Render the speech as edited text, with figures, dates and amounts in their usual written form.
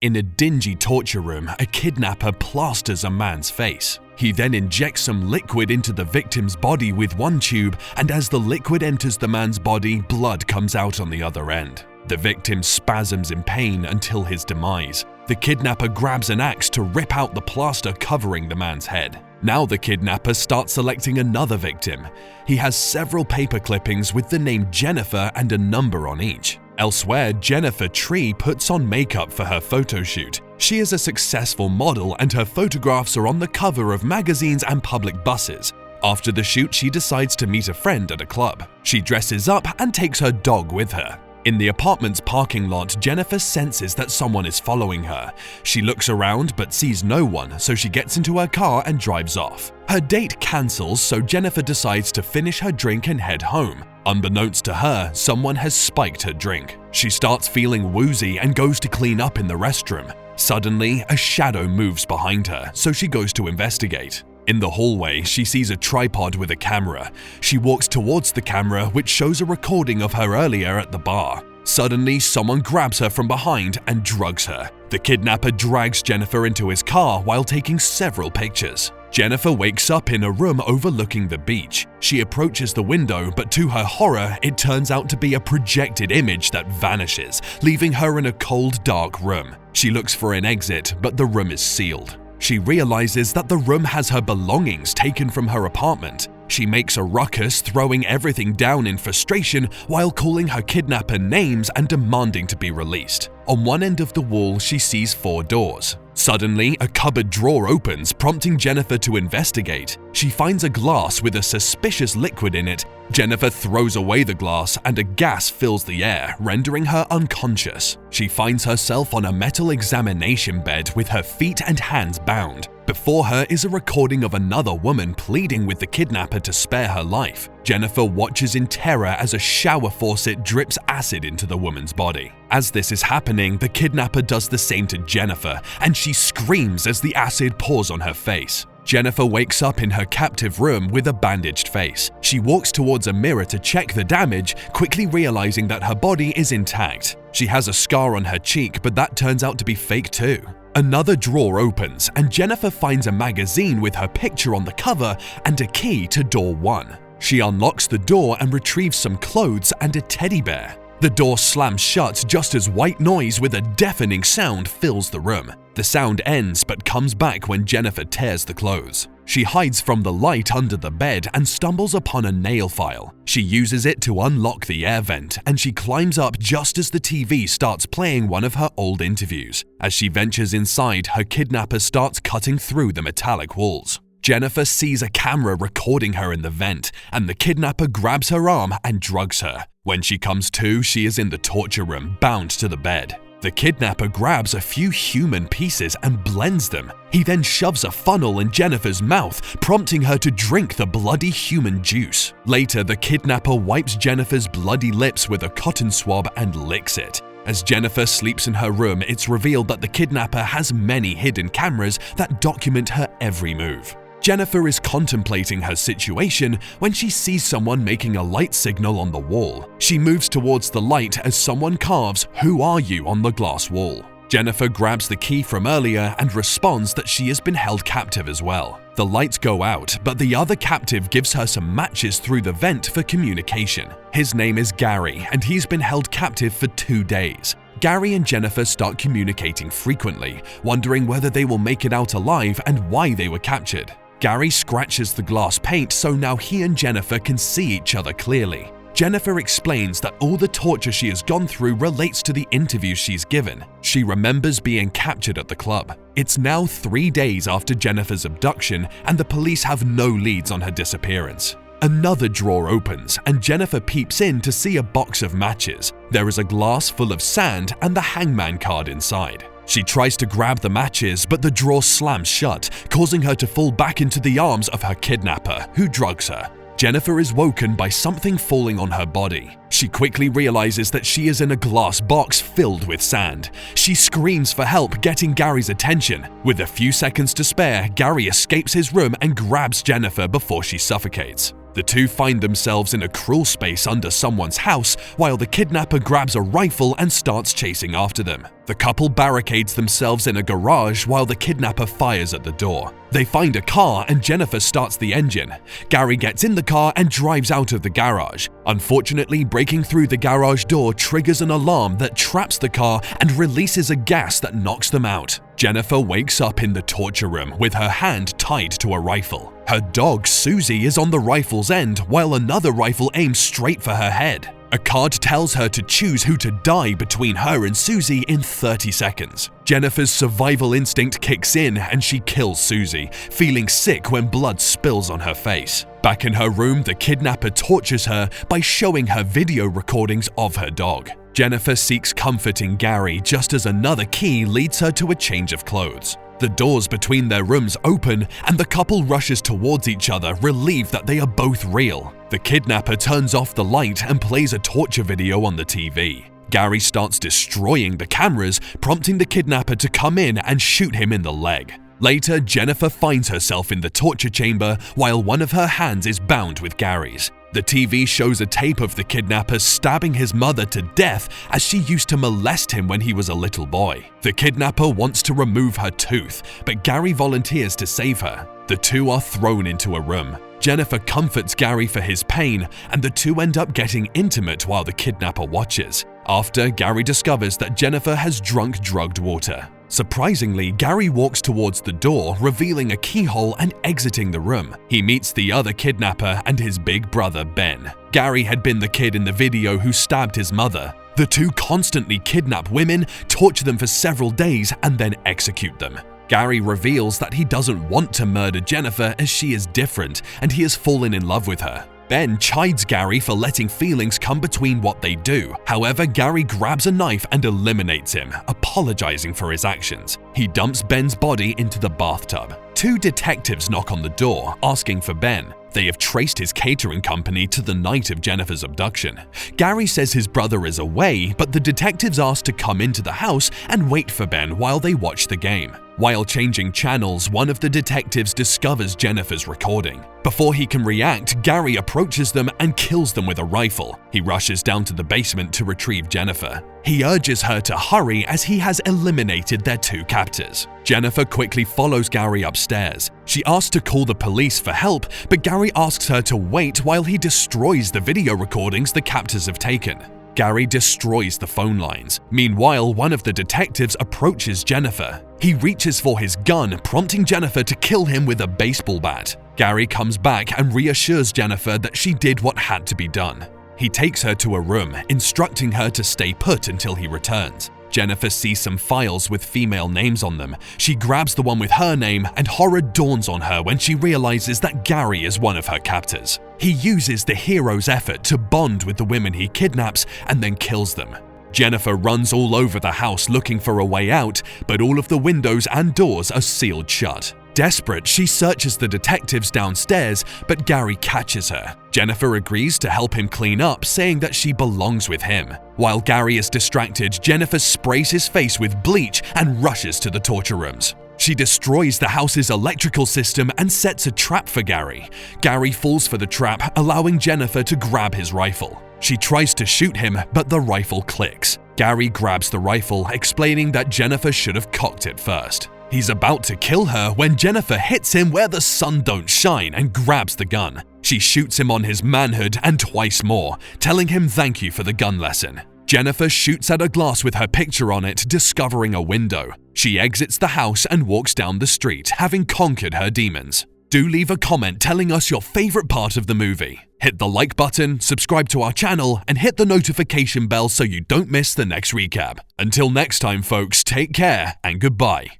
In a dingy torture room, a kidnapper plasters a man's face. He then injects some liquid into the victim's body with one tube, and as the liquid enters the man's body, blood comes out on the other end. The victim spasms in pain until his demise. The kidnapper grabs an axe to rip out the plaster covering the man's head. Now the kidnapper starts selecting another victim. He has several paper clippings with the name Jennifer and a number on each. Elsewhere, Jennifer Tree puts on makeup for her photo shoot. She is a successful model and her photographs are on the cover of magazines and public buses. After the shoot, she decides to meet a friend at a club. She dresses up and takes her dog with her. In the apartment's parking lot, Jennifer senses that someone is following her. She looks around but sees no one, so she gets into her car and drives off. Her date cancels, so Jennifer decides to finish her drink and head home. Unbeknownst to her, someone has spiked her drink. She starts feeling woozy and goes to clean up in the restroom. Suddenly, a shadow moves behind her, so she goes to investigate. In the hallway, she sees a tripod with a camera. She walks towards the camera, which shows a recording of her earlier at the bar. Suddenly, someone grabs her from behind and drugs her. The kidnapper drags Jennifer into his car while taking several pictures. Jennifer wakes up in a room overlooking the beach. She approaches the window, but to her horror, it turns out to be a projected image that vanishes, leaving her in a cold, dark room. She looks for an exit, but the room is sealed. She realizes that the room has her belongings taken from her apartment. She makes a ruckus, throwing everything down in frustration while calling her kidnapper names and demanding to be released. On one end of the wall, she sees 4 doors. Suddenly, a cupboard drawer opens, prompting Jennifer to investigate. She finds a glass with a suspicious liquid in it. Jennifer throws away the glass and a gas fills the air, rendering her unconscious. She finds herself on a metal examination bed with her feet and hands bound. Before her is a recording of another woman pleading with the kidnapper to spare her life. Jennifer watches in terror as a shower faucet drips acid into the woman's body. As this is happening, the kidnapper does the same to Jennifer, and she screams as the acid pours on her face. Jennifer wakes up in her captive room with a bandaged face. She walks towards a mirror to check the damage, quickly realizing that her body is intact. She has a scar on her cheek, but that turns out to be fake too. Another drawer opens, and Jennifer finds a magazine with her picture on the cover and a key to door 1. She unlocks the door and retrieves some clothes and a teddy bear. The door slams shut just as white noise with a deafening sound fills the room. The sound ends but comes back when Jennifer tears the clothes. She hides from the light under the bed and stumbles upon a nail file. She uses it to unlock the air vent, and she climbs up just as the TV starts playing one of her old interviews. As she ventures inside, her kidnapper starts cutting through the metallic walls. Jennifer sees a camera recording her in the vent, and the kidnapper grabs her arm and drugs her. When she comes to, she is in the torture room, bound to the bed. The kidnapper grabs a few human pieces and blends them. He then shoves a funnel in Jennifer's mouth, prompting her to drink the bloody human juice. Later, the kidnapper wipes Jennifer's bloody lips with a cotton swab and licks it. As Jennifer sleeps in her room, it's revealed that the kidnapper has many hidden cameras that document her every move. Jennifer is contemplating her situation when she sees someone making a light signal on the wall. She moves towards the light as someone carves "Who are you?" on the glass wall. Jennifer grabs the key from earlier and responds that she has been held captive as well. The lights go out, but the other captive gives her some matches through the vent for communication. His name is Gary, and he's been held captive for 2 days. Gary and Jennifer start communicating frequently, wondering whether they will make it out alive and why they were captured. Gary scratches the glass paint so now he and Jennifer can see each other clearly. Jennifer explains that all the torture she has gone through relates to the interviews she's given. She remembers being captured at the club. It's now 3 days after Jennifer's abduction, and the police have no leads on her disappearance. Another drawer opens, and Jennifer peeps in to see a box of matches. There is a glass full of sand and the hangman card inside. She tries to grab the matches, but the drawer slams shut, causing her to fall back into the arms of her kidnapper, who drugs her. Jennifer is woken by something falling on her body. She quickly realizes that she is in a glass box filled with sand. She screams for help, getting Gary's attention. With a few seconds to spare, Gary escapes his room and grabs Jennifer before she suffocates. The two find themselves in a crawl space under someone's house while the kidnapper grabs a rifle and starts chasing after them. The couple barricades themselves in a garage while the kidnapper fires at the door. They find a car and Jennifer starts the engine. Gary gets in the car and drives out of the garage. Unfortunately, breaking through the garage door triggers an alarm that traps the car and releases a gas that knocks them out. Jennifer wakes up in the torture room with her hand tied to a rifle. Her dog, Susie, is on the rifle's end while another rifle aims straight for her head. A card tells her to choose who to die between her and Susie in 30 seconds. Jennifer's survival instinct kicks in and she kills Susie, feeling sick when blood spills on her face. Back in her room, the kidnapper tortures her by showing her video recordings of her dog. Jennifer seeks comfort in Gary just as another key leads her to a change of clothes. The doors between their rooms open and the couple rushes towards each other, relieved that they are both real. The kidnapper turns off the light and plays a torture video on the TV. Gary starts destroying the cameras, prompting the kidnapper to come in and shoot him in the leg. Later, Jennifer finds herself in the torture chamber while one of her hands is bound with Gary's. The TV shows a tape of the kidnapper stabbing his mother to death as she used to molest him when he was a little boy. The kidnapper wants to remove her tooth, but Gary volunteers to save her. The two are thrown into a room. Jennifer comforts Gary for his pain, and the two end up getting intimate while the kidnapper watches. After, Gary discovers that Jennifer has drunk drugged water. Surprisingly, Gary walks towards the door, revealing a keyhole and exiting the room. He meets the other kidnapper and his big brother, Ben. Gary had been the kid in the video who stabbed his mother. The two constantly kidnap women, torture them for several days, and then execute them. Gary reveals that he doesn't want to murder Jennifer as she is different and he has fallen in love with her. Ben chides Gary for letting feelings come between what they do. However, Gary grabs a knife and eliminates him, apologizing for his actions. He dumps Ben's body into the bathtub. Two detectives knock on the door, asking for Ben. They have traced his catering company to the night of Jennifer's abduction. Gary says his brother is away, but the detectives ask to come into the house and wait for Ben while they watch the game. While changing channels, one of the detectives discovers Jennifer's recording. Before he can react, Gary approaches them and kills them with a rifle. He rushes down to the basement to retrieve Jennifer. He urges her to hurry as he has eliminated their two captors. Jennifer quickly follows Gary upstairs. She asks to call the police for help, but Gary asks her to wait while he destroys the video recordings the captors have taken. Gary destroys the phone lines. Meanwhile, one of the detectives approaches Jennifer. He reaches for his gun, prompting Jennifer to kill him with a baseball bat. Gary comes back and reassures Jennifer that she did what had to be done. He takes her to a room, instructing her to stay put until he returns. Jennifer sees some files with female names on them. She grabs the one with her name, and horror dawns on her when she realizes that Gary is one of her captors. He uses the hero's effort to bond with the women he kidnaps and then kills them. Jennifer runs all over the house looking for a way out, but all of the windows and doors are sealed shut. Desperate, she searches the detectives downstairs, but Gary catches her. Jennifer agrees to help him clean up, saying that she belongs with him. While Gary is distracted, Jennifer sprays his face with bleach and rushes to the torture rooms. She destroys the house's electrical system and sets a trap for Gary. Gary falls for the trap, allowing Jennifer to grab his rifle. She tries to shoot him, but the rifle clicks. Gary grabs the rifle, explaining that Jennifer should have cocked it first. He's about to kill her when Jennifer hits him where the sun don't shine and grabs the gun. She shoots him on his manhood and twice more, telling him thank you for the gun lesson. Jennifer shoots at a glass with her picture on it, discovering a window. She exits the house and walks down the street, having conquered her demons. Do leave a comment telling us your favorite part of the movie. Hit the like button, subscribe to our channel, and hit the notification bell so you don't miss the next recap. Until next time, folks, take care and goodbye.